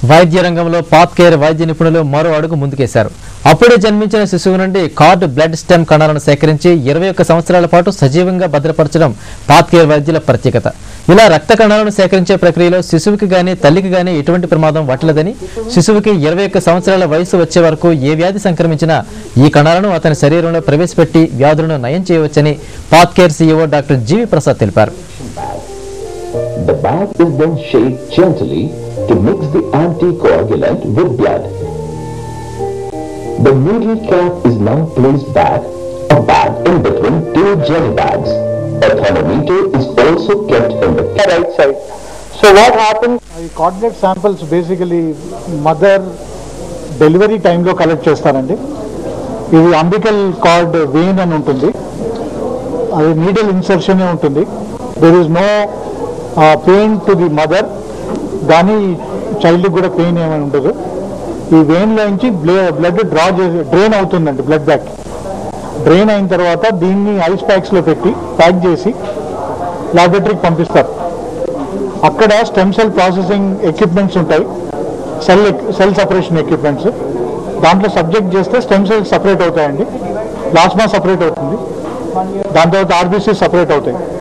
వైద్య రంగంలో path care వైద్య నిపుణులు మరో అడుగు ముందుకేశారు. అప్పుడే జన్మించిన శిశువు నుండి కార్డ్ బ్లడ్ స్టెమ్ కణాలను సేకరించి 21 సంవత్సరాల పాటు సజీవంగా భద్రపరచడం పాత్ కేర్ వైద్యుల ప్రత్యేకత. ఇలా రక్త కణాలను సేకరించే ప్రక్రియలో శిశువుకి గానీ తల్లికి గానీ ఎటువంటి ప్రమాదం వట్టలేదని, శిశువుకి 21 సంవత్సరాల వయసు వచ్చే వరకు ఏ వ్యాధి సంక్రమించినా ఈ కణాలను అతని శరీరంలో ప్రవేశపెట్టి వ్యాధులను నయం చేయవచ్చని పాత్ కేర్ సీఈఓ డాక్టర్ జీవి ప్రసాద్ తెలిపారు. The bag is then shaped gently to mix the anticoagulant with blood. The needle cap is now placed back, a bag in between two jelly bags. A thermometer is also kept in the right side. So what happens? Cord blood samples basically mother delivery time lo collect chestarandi. Idi umbilical cord vein అని ఉంటుంది. అది needle insertion ఏ ఉంటుంది. There is no pain to the mother. కానీ child కూడా pain ఏమైనా ఉండదు. ఈ వెయిన్లో నుంచి బ్లడ్ డ్రైన్ అవుతుందండి. బ్లడ్ బ్యాక్ డ్రైన్ అయిన తర్వాత దీన్ని ఐస్ ప్యాక్స్లో పెట్టి ప్యాక్ చేసి ల్యాబొరేటరీకి పంపిస్తారు. అక్కడ స్టెమ్ సెల్ ప్రాసెసింగ్ ఎక్విప్మెంట్స్ ఉంటాయి, సెల్ సపరేషన్ ఎక్విప్మెంట్స్. దాంట్లో సబ్జెక్ట్ చేస్తే స్టెమ్ సెల్స్ సపరేట్ అవుతాయండి, ప్లాస్మా సపరేట్ అవుతుంది, దాని తర్వాత ఆర్బీసీ సపరేట్ అవుతాయి.